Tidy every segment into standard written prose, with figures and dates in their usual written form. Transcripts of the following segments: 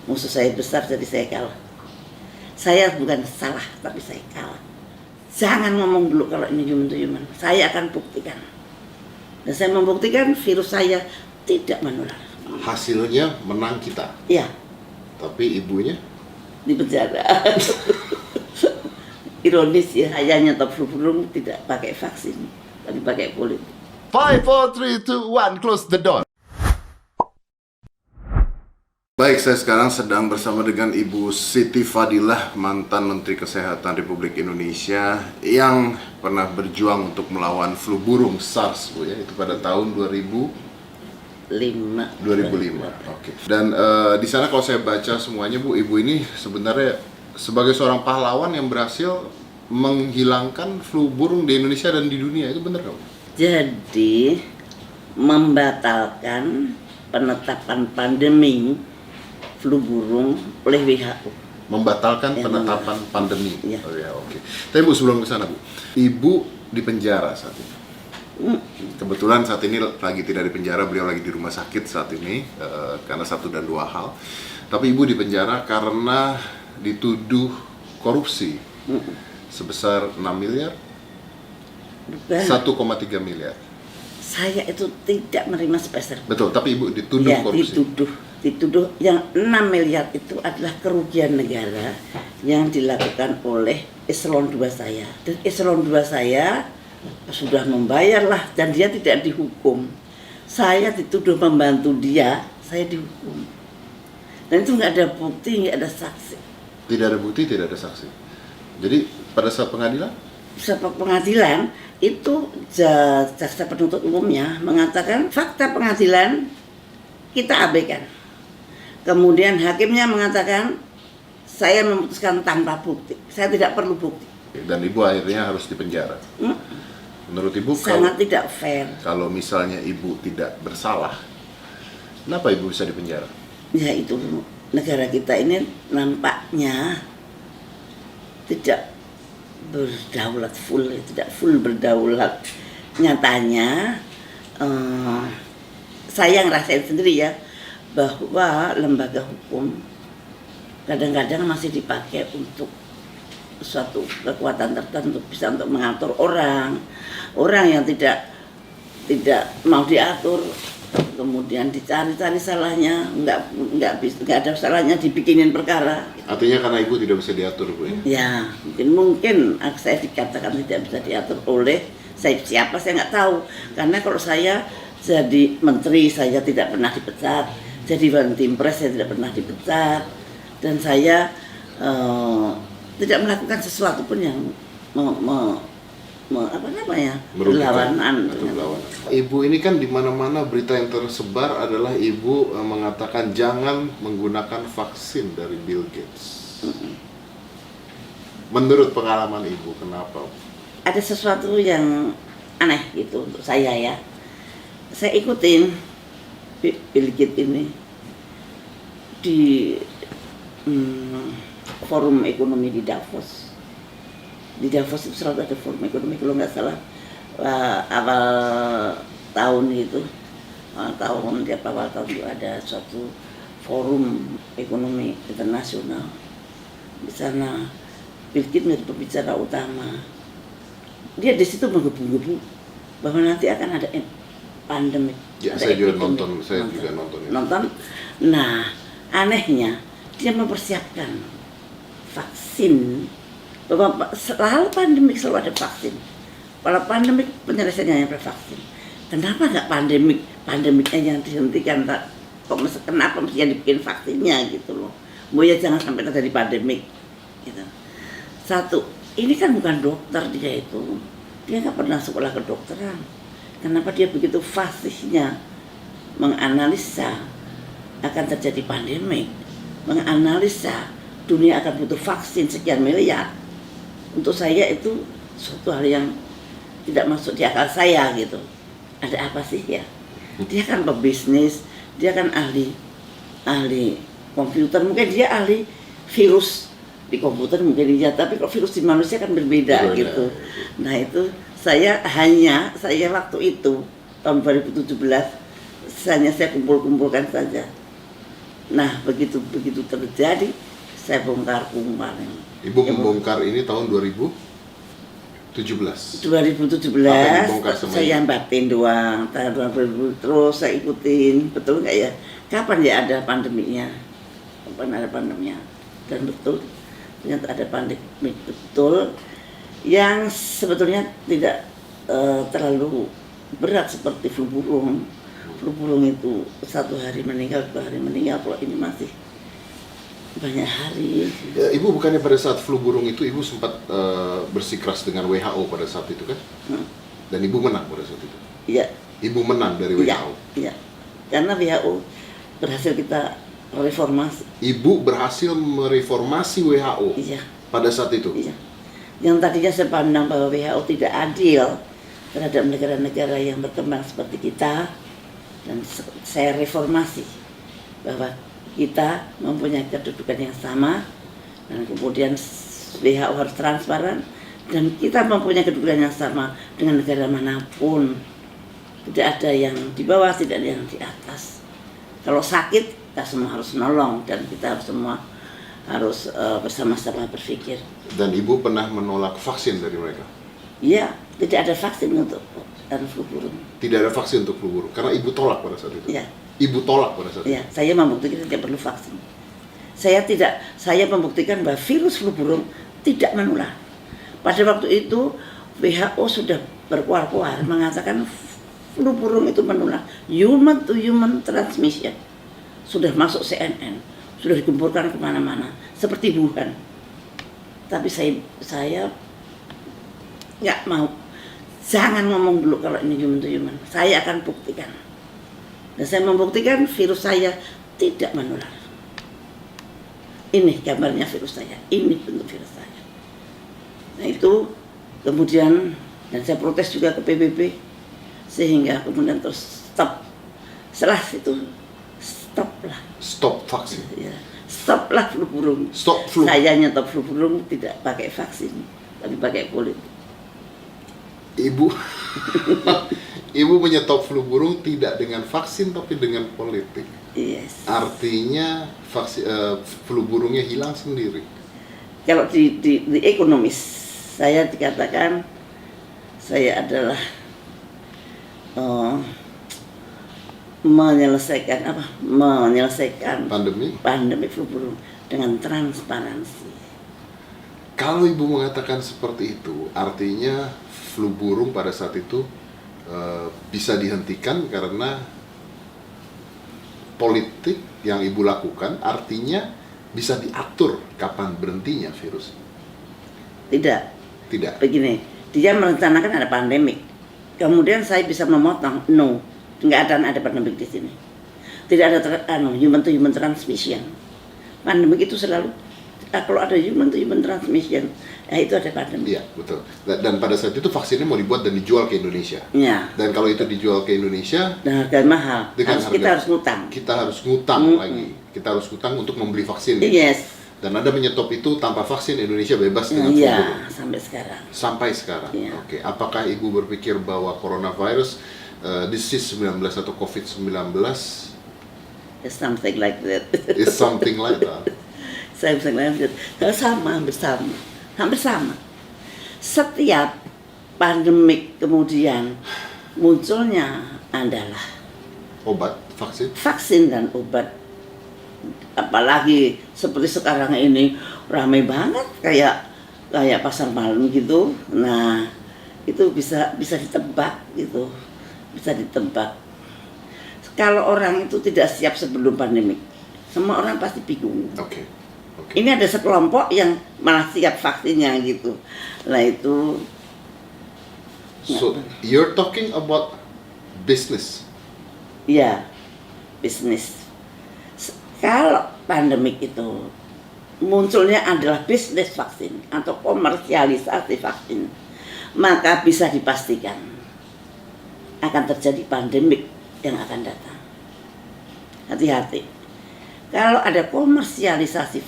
Musuh saya besar jadi saya kalah. Saya bukan salah tapi saya kalah. Jangan ngomong dulu kalau ini human to human. Saya akan buktikan. Dan saya membuktikan virus saya tidak menular. Hasilnya menang kita. Iya. Tapi ibunya Di penjara. Ironis ya, saya nyetop flu burung tidak pakai vaksin, tapi pakai politik. 5, 4, 3, 2, 1, close the door. Baik, saya sekarang sedang bersama dengan Ibu Siti Fadilah, mantan Menteri Kesehatan Republik Indonesia yang pernah berjuang untuk melawan flu burung SARS, Bu ya, itu pada tahun 2005. Oke. Dan di sana kalau saya baca semuanya, Bu, Ibu ini sebenarnya sebagai seorang pahlawan yang berhasil menghilangkan flu burung di Indonesia dan di dunia, itu benar nggak, Bu? Jadi membatalkan penetapan pandemi flu burung oleh WHO. Membatalkan Ya, penetapan pandemi. Ya. Oh ya, oke. Tapi Bu, sebelum ke sana, Bu, Ibu di penjara saat ini. Kebetulan saat ini lagi tidak di penjara, beliau lagi di rumah sakit saat ini karena satu dan dua hal. Tapi Ibu di penjara karena dituduh korupsi sebesar 6 miliar, 1,3 miliar. Saya itu tidak menerima sepeser. Betul, tapi Ibu dituduh Ya, korupsi. dituduh yang 6 miliar itu adalah kerugian negara yang dilakukan oleh eselon 2 saya. Dan eselon 2 saya sudah membayar lah dan dia tidak dihukum. Saya dituduh membantu dia, saya dihukum. Dan itu nggak ada bukti, nggak ada saksi. Tidak ada bukti, tidak ada saksi. Jadi pada saat pengadilan? Saat pengadilan itu jaksa penuntut umumnya mengatakan fakta pengadilan kita abaikan. Kemudian hakimnya mengatakan saya memutuskan tanpa bukti, saya tidak perlu bukti. Dan Ibu akhirnya harus dipenjara. Menurut Ibu Sangat tidak fair. kalau misalnya Ibu tidak bersalah, kenapa Ibu bisa dipenjara? Ya itu negara kita ini nampaknya tidak berdaulat full, tidak full berdaulat. Nyatanya saya ngerasain sendiri ya bahwa lembaga hukum kadang-kadang masih dipakai untuk suatu kekuatan tertentu, bisa untuk mengatur orang yang tidak mau diatur, kemudian dicari-cari salahnya, nggak ada salahnya dibikinin perkara. Artinya karena Ibu tidak bisa diatur, Bu ya? Ya, mungkin saya dikatakan tidak bisa diatur oleh siapa saya nggak tahu. Karena kalau saya jadi menteri saya tidak pernah dipecat, jadi Wantimpres saya tidak pernah dipecat, dan saya tidak melakukan sesuatu pun yang berlawanan. Ibu ini kan di mana-mana berita yang tersebar adalah Ibu mengatakan jangan menggunakan vaksin dari Bill Gates. Menurut pengalaman Ibu, kenapa? Ada sesuatu yang aneh gitu untuk saya ya. Saya ikutin Bill Gates ini di forum ekonomi di Davos. Di Davos itu selalu ada forum ekonomi, kalau nggak salah awal tahun itu, awal tahun itu ada suatu forum ekonomi internasional. Di sana Bill Gates menjadi pembicara utama. Dia di situ menggebu-gebu bahwa nanti akan ada pandemi. Ya, saya juga nonton. Nonton. Nah, anehnya dia mempersiapkan vaksin, bahwa selalu pandemik selalu ada vaksin. Kalau pandemik penyelesaiannya pada vaksin. Kenapa nggak pandemiknya yang dihentikan? Kenapa mesti dibikin vaksinnya gitu loh? Mau ya jangan sampai terjadi pandemik. Gitu. Satu, ini kan bukan dokter dia itu. Dia nggak pernah sekolah kedokteran. Kenapa dia begitu fasihnya menganalisa akan terjadi pandemik, menganalisa dunia akan butuh vaksin sekian miliar. Untuk saya itu suatu hal yang tidak masuk di akal saya gitu. Ada apa sih ya? Dia kan pebisnis, dia kan ahli komputer, mungkin dia ahli virus di komputer mungkin dia, tapi kok virus di manusia kan berbeda gitu. Nah itu saya waktu itu tahun 2017 hanya saya kumpulkan saja Nah, begitu terjadi, saya bongkar kemarin. Ibu membongkar ini tahun 2017. 2017 Apa yang dibongkar sama saya ibu? batin doang, tahun 2000 terus saya ikutin, betul nggak ya? Kapan ya ada pandeminya? Kapan ada pandeminya? Dan betul, ternyata ada pandemi betul, yang sebetulnya tidak terlalu berat seperti flu burung. Flu burung itu 1 hari meninggal, 2 hari meninggal. Kalau ini masih banyak hari. Ya, Ibu bukannya pada saat flu burung itu Ibu sempat bersikeras dengan WHO pada saat itu kan? Dan Ibu menang pada saat itu. Iya. Ibu menang dari Iya. WHO. Iya. Karena WHO berhasil kita reformasi. Ibu berhasil mereformasi WHO Iya. pada saat itu. Iya. Yang tadinya saya pandang bahwa WHO tidak adil terhadap negara-negara yang berkembang seperti kita, dan saya reformasi bahwa kita mempunyai kedudukan yang sama, dan kemudian WHO harus transparan, dan kita mempunyai kedudukan yang sama dengan negara manapun. Tidak ada yang di bawah, tidak ada yang di atas. Kalau sakit, kita semua harus nolong, dan kita semua harus bersama-sama berpikir. Dan Ibu pernah menolak vaksin dari mereka? Iya, tidak ada vaksin untuk flu burung. Tidak ada vaksin untuk flu burung, karena Ibu tolak pada saat itu? Iya. Ibu tolak pada saat Ya, itu? saya membuktikan tidak perlu vaksin. Saya membuktikan bahwa virus flu burung tidak menular. Pada waktu itu WHO sudah berkuar-kuar mengatakan flu burung itu menular, human to human transmission. Sudah masuk CNN, sudah digempurkan kemana-mana, seperti Wuhan. Tapi saya nggak mau. Jangan ngomong dulu kalau ini human to human. Saya akan buktikan. Dan saya membuktikan virus saya tidak menular. Ini gambarnya virus saya, ini bentuk virus saya. Nah itu kemudian, dan saya protes juga ke PBB, sehingga kemudian terus stop. Setelah itu stoplah. Stop vaksin? Ya, stoplah flu burung. Stop flu? Saya nyetop flu burung tidak pakai vaksin, tapi pakai politik. Ibu Ibu menyetop flu burung tidak dengan vaksin tapi dengan politik. Yes. Artinya flu burungnya hilang sendiri. Kalau di ekonomis saya dikatakan saya adalah menyelesaikan pandemi flu burung dengan transparansi. Kalau Ibu mengatakan seperti itu, artinya flu burung pada saat itu bisa dihentikan karena politik yang Ibu lakukan, artinya bisa diatur kapan berhentinya virus. Tidak. Begini, dia merencanakan ada pandemik. Kemudian saya bisa memotong, no, nggak akan ada pandemik di sini. Tidak ada human to human transmission. Pandemik itu selalu kalau ada human to human transmission, ya itu ada pandemi. Iya, betul. Dan pada saat itu vaksinnya mau dibuat dan dijual ke Indonesia. Ya. Dan kalau itu dijual ke Indonesia dengan harga mahal, kita harus ngutang. Kita harus ngutang lagi. Kita harus ngutang untuk membeli vaksin. Yes. Dan Anda menyetop itu tanpa vaksin Indonesia bebas dengan flu burung. Iya, sampai sekarang. Sampai sekarang. Ya. Oke. Apakah Ibu berpikir bahwa coronavirus, disease 19 atau COVID-19 It's something like that. is something like that? Saya bisa lanjut. Hampir sama. Setiap pandemik kemudian munculnya adalah Obat, vaksin dan obat. Apalagi seperti sekarang ini ramai banget kayak pasar malam gitu. Nah, itu bisa ditebak gitu. Bisa ditebak. Kalau orang itu tidak siap sebelum pandemik, semua orang pasti bingung. Oke. Ini ada sekelompok yang malah siap vaksinnya gitu. Nah itu. So you're talking about business. Ya, bisnis. Kalau pandemik itu munculnya adalah bisnis vaksin atau komersialisasi vaksin, maka bisa dipastikan akan terjadi pandemik yang akan datang. Hati-hati. Kalau ada komersialisasi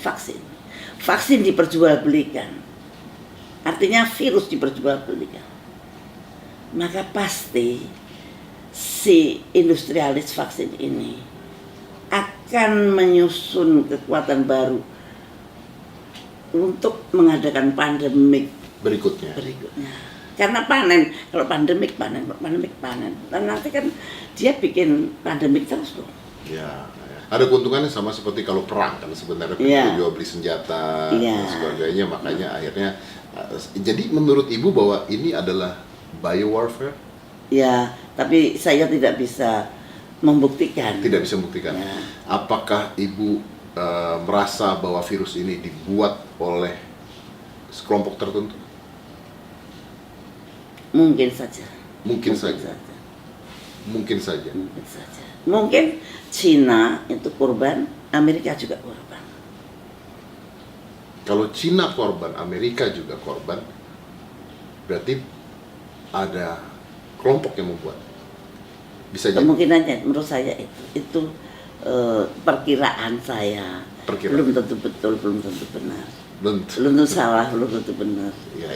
vaksin diperjualbelikan, artinya virus diperjualbelikan, maka pasti si industrialis vaksin ini akan menyusun kekuatan baru untuk mengadakan pandemik Berikutnya. Karena panen, kalau pandemik panen. Dan nanti kan dia bikin pandemik terus loh. Ya, ada keuntungannya sama seperti kalau perang kan sebenarnya jual beli senjata dan sebagainya, makanya akhirnya jadi menurut Ibu bahwa ini adalah biowarfare? Ya, tapi saya tidak bisa membuktikan. Tidak bisa membuktikan. Ya. Apakah Ibu merasa bahwa virus ini dibuat oleh sekelompok tertentu? Mungkin saja. Mungkin saja. Mungkin Cina itu korban, Amerika juga korban. Kalau Cina korban, Amerika juga korban, berarti ada kelompok yang membuat. Bisa jadi. Kemungkinannya menurut saya itu perkiraan saya. Belum tentu betul, belum tentu benar. Belum tentu salah, belum tentu benar. Ya.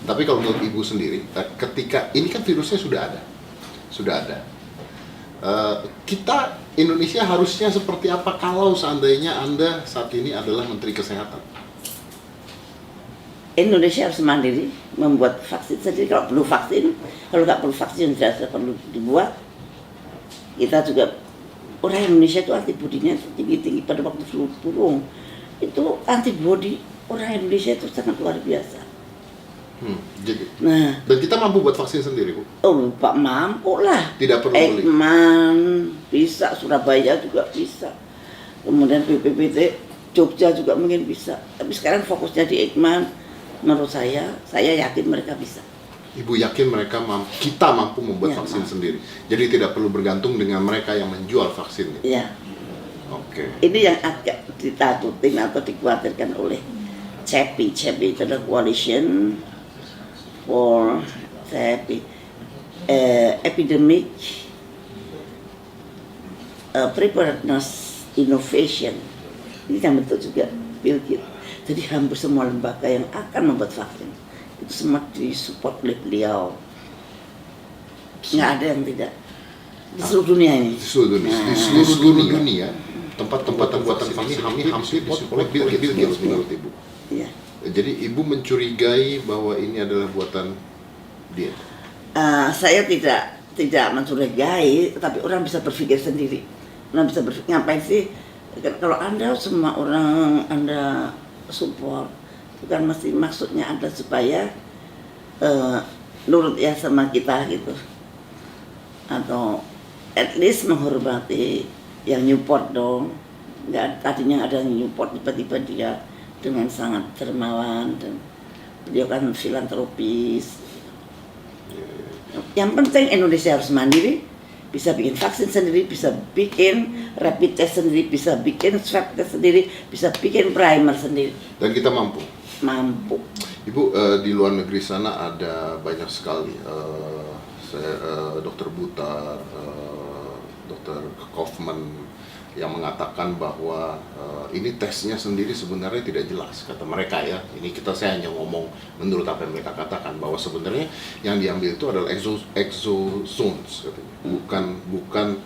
Tapi kalau menurut Ibu sendiri, ketika ini kan virusnya sudah ada. Kita Indonesia harusnya seperti apa kalau seandainya Anda saat ini adalah Menteri Kesehatan? Indonesia harus mandiri, membuat vaksin sendiri kalau perlu vaksin. Kalau nggak perlu vaksin tidak perlu dibuat. Kita juga, orang Indonesia itu antibodinya tinggi pada waktu flu burung. Itu antibodi orang Indonesia itu sangat luar biasa. Jadi. Dan kita mampu buat vaksin sendiri, Bu? Oh, Pak, mampu lah. Tidak perlu beli. Ekman bisa, Surabaya juga bisa. Kemudian BPPT Jogja juga mungkin bisa. Tapi sekarang fokusnya di Ekman. Menurut saya yakin mereka bisa. Ibu yakin kita mampu membuat vaksin sendiri. Jadi tidak perlu bergantung dengan mereka yang menjual vaksinnya. Iya. Oke. Ini yang agak ditakutin atau dikhawatirkan oleh CEPI. CEPI itu adalah Coalition for Epidemic Preparedness Innovation. Ini yang bentuk juga Bill Gates. Jadi hampir semua lembaga yang akan membuat vaksin itu semua disupport oleh beliau. Nggak ada yang tidak di seluruh dunia ini. Di seluruh dunia. Tempat-tempat pembuatan vaksin ini hampir disupport oleh Bill Gates menurut Ibu. Iya. Jadi Ibu mencurigai bahwa ini adalah buatan dia? Saya tidak mencurigai, tapi orang bisa berpikir sendiri. Orang bisa berpikir, ngapain sih? Kalau Anda semua orang Anda support, bukan mesti maksudnya Anda supaya nurut ya sama kita gitu. Atau at least menghormati yang Newport dong. Nggak, tadinya ada yang Newport, tiba-tiba dia dengan sangat dermawan dan beliau kan filantropis. Yang penting Indonesia harus mandiri, bisa bikin vaksin sendiri, bisa bikin rapid test sendiri, bisa bikin swab test sendiri, bisa bikin primer sendiri. Dan kita mampu? Mampu. Ibu, di luar negeri sana ada banyak sekali dokter Butar, dokter Kaufman yang mengatakan bahwa ini tesnya sendiri sebenarnya tidak jelas, kata mereka ya. Ini saya hanya ngomong menurut apa yang mereka katakan, bahwa sebenarnya yang diambil itu adalah exosomes katanya, bukan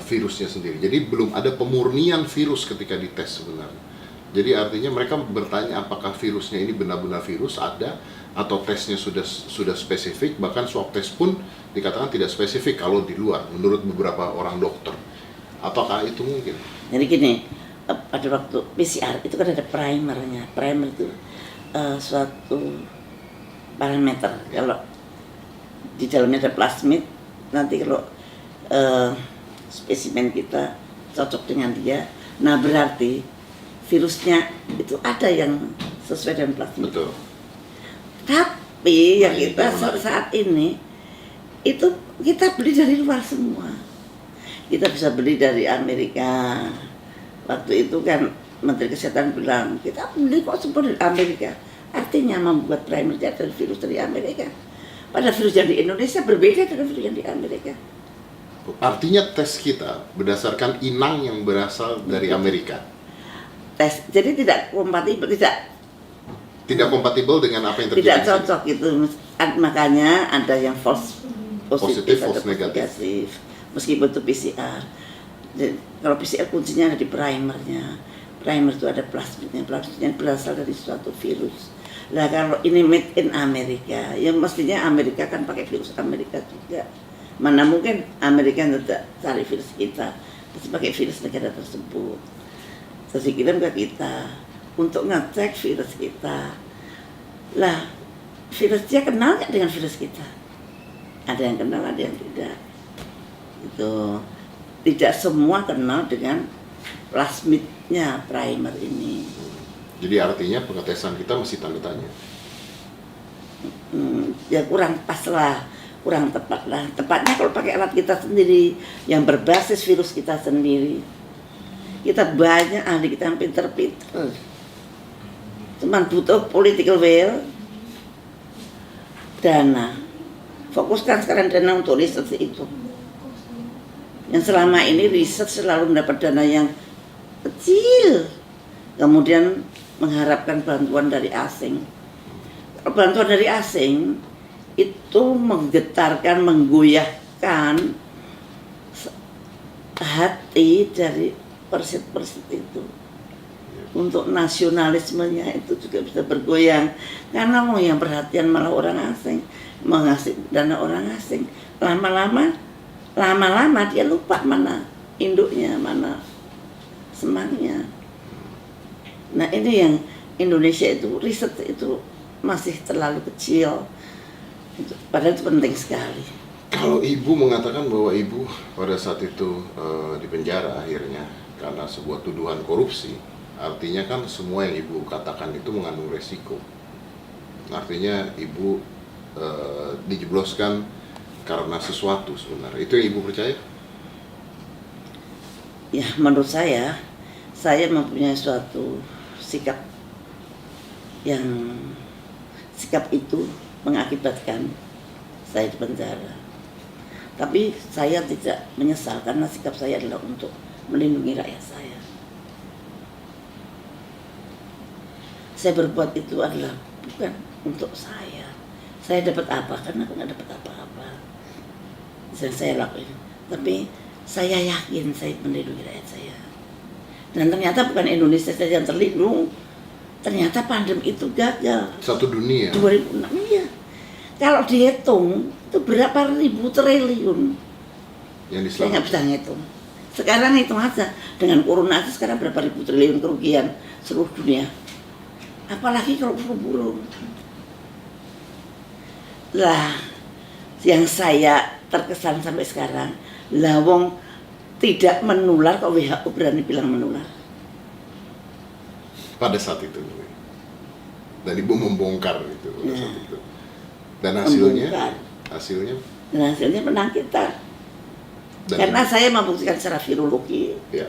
virusnya sendiri. Jadi belum ada pemurnian virus ketika dites sebenarnya. Jadi artinya mereka bertanya apakah virusnya ini benar-benar virus ada, atau tesnya sudah spesifik. Bahkan swab test pun dikatakan tidak spesifik kalau di luar menurut beberapa orang dokter. Apakah itu mungkin? Jadi gini, pada waktu PCR itu kan ada primernya. Primer itu suatu parameter. Kalau di dalamnya ada plasmid, nanti kalau spesimen kita cocok dengan dia, nah berarti virusnya itu ada yang sesuai dengan plasmid. Betul. Tapi yang kita saat ini itu kita beli dari luar semua. Kita bisa beli dari Amerika. Waktu itu kan Menteri Kesehatan bilang, kita beli kok semua dari Amerika. Artinya membuat primer dari virus dari Amerika. Padahal virus yang di Indonesia berbeda dengan virus yang di Amerika. Artinya tes kita berdasarkan inang yang berasal dari Amerika. Tes, jadi tidak kompatibel, tidak kompatibel dengan apa yang terjadi. Tidak cocok gitu. Makanya ada yang false positif, false negatif. meskipun itu PCR. Jadi, kalau PCR kuncinya ada di primernya. Primer itu ada plasmidnya, plasmidnya berasal dari suatu virus. Nah kalau ini made in Amerika, ya mestinya Amerika kan pakai virus Amerika juga. Mana mungkin Amerika tidak cari virus kita, terus pakai virus negara tersebut. Terus dikirim ke kita untuk ngecek virus kita. Lah, virus dia kenal nggak dengan virus kita? Ada yang kenal, ada yang tidak. Itu tidak semua kenal dengan plasmidnya primer ini. Jadi artinya pengetesan kita masih tanda tanya. Ya kurang pas lah, kurang tepat lah. Tepatnya kalau pakai alat kita sendiri yang berbasis virus kita sendiri. Kita banyak ahli kita yang pinter-pinter. Cuman butuh political will, dana. Fokuskan sekarang dana untuk riset itu. Yang selama ini riset selalu mendapat dana yang kecil, kemudian mengharapkan bantuan dari asing. Bantuan dari asing itu menggetarkan, menggoyahkan hati dari persit-persit itu. Untuk nasionalismenya itu juga bisa bergoyang, karena mau yang perhatian malah orang asing, mengasih dana orang asing. Lama-lama dia lupa mana induknya, mana semangnya. Nah ini yang Indonesia itu riset itu masih terlalu kecil, padahal itu penting sekali. Kalau ibu mengatakan bahwa ibu pada saat itu di penjara akhirnya karena sebuah tuduhan korupsi, artinya kan semua yang ibu katakan itu mengandung resiko. Artinya ibu dijebloskan karena sesuatu sebenarnya. Itu yang ibu percaya? Ya menurut saya mempunyai suatu sikap itu mengakibatkan saya di penjara. Tapi saya tidak menyesal karena sikap saya adalah untuk melindungi rakyat saya. Saya berbuat itu adalah bukan untuk saya. Saya dapat apa? Karena aku nggak dapat apa-apa. Saya lakuin. Tapi saya yakin saya melindungi rakyat saya. Dan ternyata bukan Indonesia saja yang terlindung. Ternyata pandemi itu gagal. Satu dunia. 2006 iya. Kalau dihitung itu berapa ribu triliun. Yang Saya nggak bisa ngitung. Sekarang hitung aja dengan corona aja sekarang berapa ribu triliun kerugian seluruh dunia. Apalagi kalau flu. Lah, yang saya terkesan sampai sekarang, lawong tidak menular kok WHO berani bilang menular. Pada saat itu, dan ibu membongkar itu pada saat itu. Dan hasilnya, Dan hasilnya menang kita. dan Karena saya membuktikan secara virologi. ya,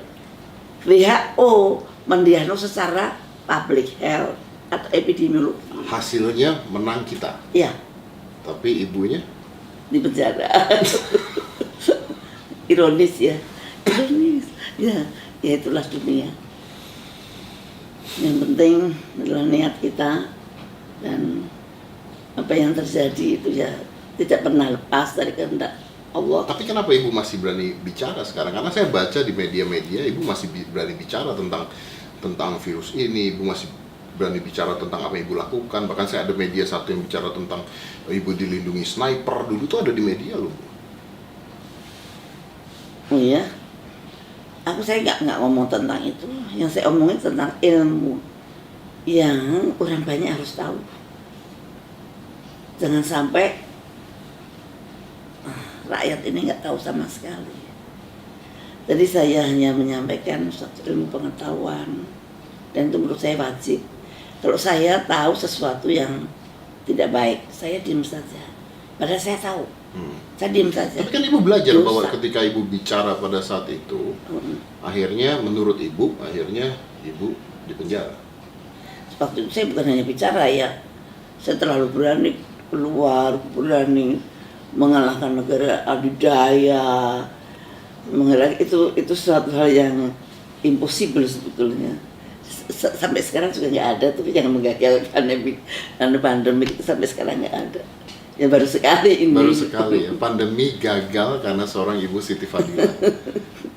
WHO mendiagnosis secara public health atau epidemiologi. hasilnya menang kita. Ya, Tapi ibunya di penjara. Ironis ya. Ironis. Ya itulah dunia. Yang penting adalah niat kita, dan apa yang terjadi itu ya tidak pernah lepas dari kehendak Allah. Tapi kenapa ibu masih berani bicara sekarang? Karena saya baca di media-media, ibu masih berani bicara tentang virus ini, ibu masih berani bicara tentang apa yang ibu lakukan. Bahkan saya ada media satu yang bicara tentang ibu dilindungi sniper, dulu tuh ada di media loh, Bu. Oh iya, saya nggak ngomong tentang itu. Yang saya omongin tentang ilmu yang orang banyak harus tahu. Jangan sampai rakyat ini nggak tahu sama sekali. Jadi saya hanya menyampaikan suatu ilmu pengetahuan, dan itu menurut saya wajib. Kalau saya tahu sesuatu yang tidak baik, saya diam saja. Padahal saya tahu, saya diam saja. Tapi kan ibu belajar Dosa. bahwa ketika ibu bicara pada saat itu, akhirnya menurut ibu, ibu dipenjara. Waktu itu saya bukan hanya bicara ya, saya terlalu berani keluar, berani mengalahkan negara adidaya, itu suatu hal yang impossible sebetulnya. Sampai sekarang juga nggak ada, tapi jangan menggagalkan pandemi itu sampai sekarang nggak ada. Ya baru sekali ini. Baru sekali ya, pandemi gagal karena seorang Ibu Siti Fadila.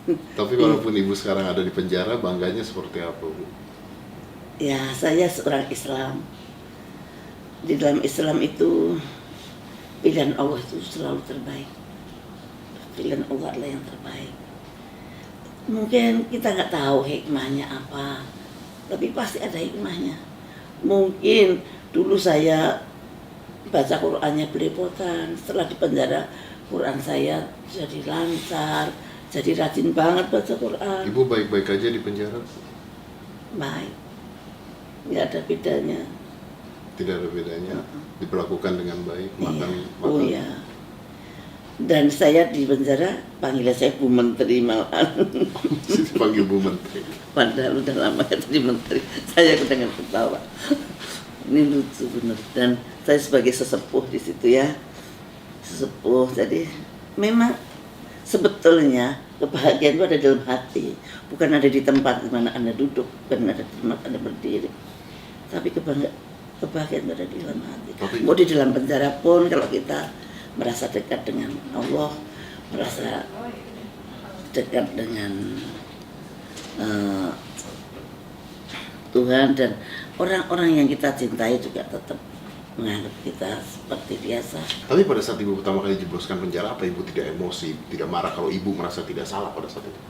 Tapi walaupun Ibu sekarang ada di penjara, bangganya seperti apa, Bu? Ya, saya seorang Islam. Di dalam Islam itu pilihan Allah itu selalu terbaik. Pilihan Allah adalah yang terbaik. Mungkin kita nggak tahu hikmahnya apa, tapi pasti ada hikmahnya. Mungkin dulu saya baca Qur'annya belepotan, setelah di penjara Qur'an saya jadi lancar, jadi rajin banget baca Qur'an. Ibu baik-baik aja di penjara? Baik, nggak ada bedanya. Tidak ada bedanya, diperlakukan dengan baik, makan. Oh iya. Dan saya di penjara panggilnya saya Bu Menteri malahan. Panggil Bu Menteri. Padahal udah lama jadi menteri. Saya dengan ketawa. Ini lucu bener. Dan saya sebagai sesepuh di situ ya, sesepuh. Jadi memang sebetulnya kebahagiaan itu ada dalam hati, bukan ada di tempat di mana Anda duduk, bukan ada di tempat Anda berdiri. Tapi kebahagiaan itu ada di dalam hati. Mau di dalam penjara pun kalau kita merasa dekat dengan Allah, merasa dekat dengan Tuhan, dan orang-orang yang kita cintai juga tetap menganggap kita seperti biasa. Tapi pada saat Ibu pertama kali jebloskan penjara, apa Ibu tidak emosi, tidak marah kalau Ibu merasa tidak salah pada saat itu?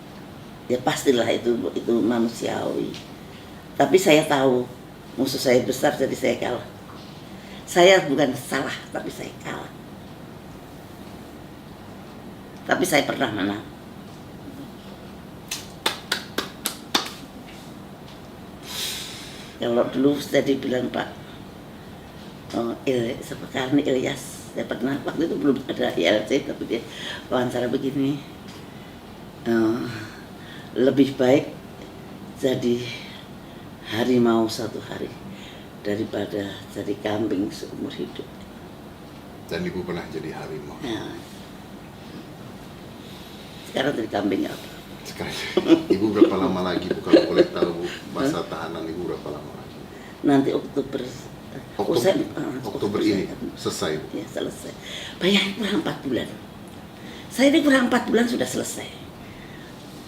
Ya pastilah itu manusiawi. Tapi saya tahu musuh saya besar, jadi saya kalah. Saya bukan salah, tapi saya kalah. Tapi saya pernah menang. Kalau dulu saya dibilang Pak Karni Ilyas, saya pernah, waktu itu belum ada ILC, tapi dia wawancara begini, lebih baik jadi harimau satu hari daripada jadi kambing seumur hidup. Dan Ibu pernah jadi harimau. Ya. Sekarang jadi kambing apa? Sekarang Ibu berapa lama lagi, Bu, kalau boleh tahu, Bu, masa tahanan Ibu berapa lama lagi? Nanti Oktober ini selesai, Bu? Ya, selesai. Bayangin kurang 4 bulan. Saya ini kurang 4 bulan sudah selesai.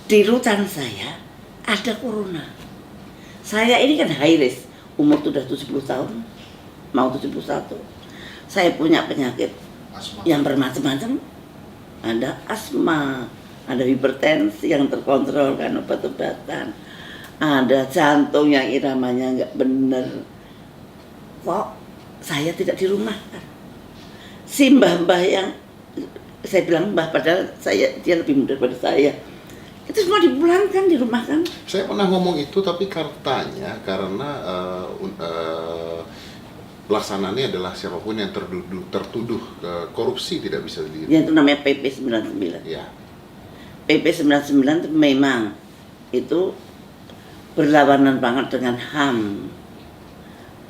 Di rutan saya ada corona. Saya ini kan high risk, umur sudah 70 tahun, mau 71. Saya punya penyakit Asma. yang bermacam-macam. Ada asma, ada hipertensi yang terkontrol kan obat-obatan, ada jantung yang iramanya nggak bener. Kok saya tidak dirumahkan? Si mbah-mbah yang saya bilang mbah, padahal dia lebih muda daripada saya, itu semua dipulangkan, dirumahkan. Saya pernah ngomong itu, tapi karena pelaksananya adalah siapapun yang tertuduh korupsi tidak bisa diri. Ya, itu namanya PP 99. Ya. PP 99 itu memang itu berlawanan banget dengan HAM.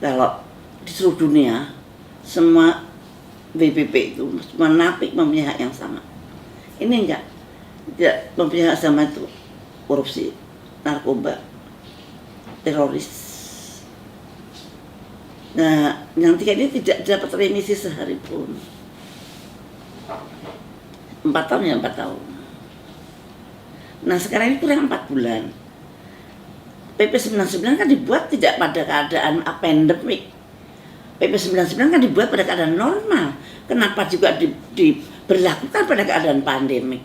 Kalau di seluruh dunia semua WPP itu semua napi mempunyai hak yang sama. Ini enggak, tidak mempunyai hak sama, itu korupsi, narkoba, teroris. Nah, yang tiga ini tidak dapat remisi sehari pun. 4 tahun ya 4 tahun. Nah, sekarang ini kurang 4 bulan. PP 99 kan dibuat tidak pada keadaan pandemik. PP 99 kan dibuat pada keadaan normal. Kenapa juga diberlakukan pada keadaan pandemik?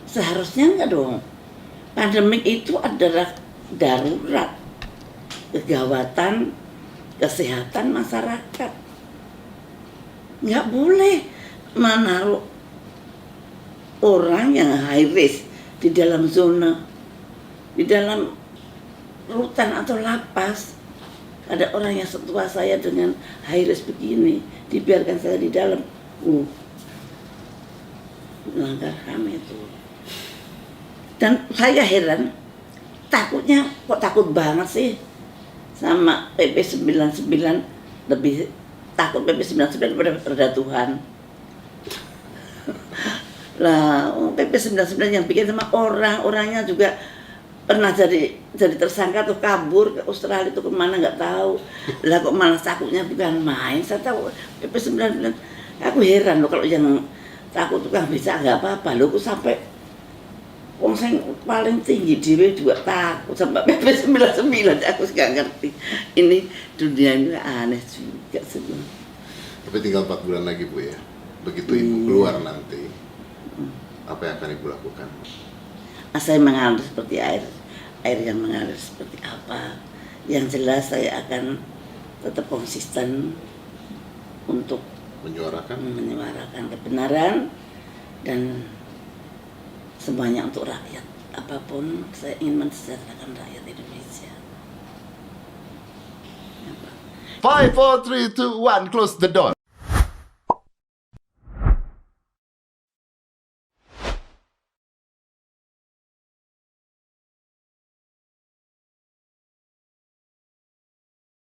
Seharusnya enggak dong. Pandemik itu adalah darurat, kegawatan kesehatan masyarakat. Nggak boleh menaruh orang yang high risk di dalam zona, di dalam rutan atau lapas. Ada orang yang setua saya dengan high risk begini, dibiarkan saya di dalam. Melanggar HAM itu. Dan saya heran, takutnya kok takut banget sih sama PP 99, lebih takut PP 99 pada Tuhan. Lah, PP 99 yang bikin sama orang-orangnya juga pernah jadi tersangka tuh kabur ke Australia tuh kemana nggak tahu. Lah kok malah takutnya bukan main. Saya tahu PP 99. Aku heran loh kalau yang takut tukang becak nggak apa-apa. Loh kok sampai wong sing paling tinggi dhewe juga takut sampai PP 99. Aku nggak ngerti. Ini dunia ini aneh juga sebenarnya. Tapi tinggal 4 bulan lagi Bu ya. Begitu Ibu keluar nanti, apa yang akan Ibu lakukan? Saya mengalir seperti air yang mengalir seperti apa. Yang jelas saya akan tetap konsisten untuk menyuarakan kebenaran dan semuanya untuk rakyat. Apapun saya ingin mensejahterakan rakyat Indonesia. 5, 4, 3, 2, 1, close the door.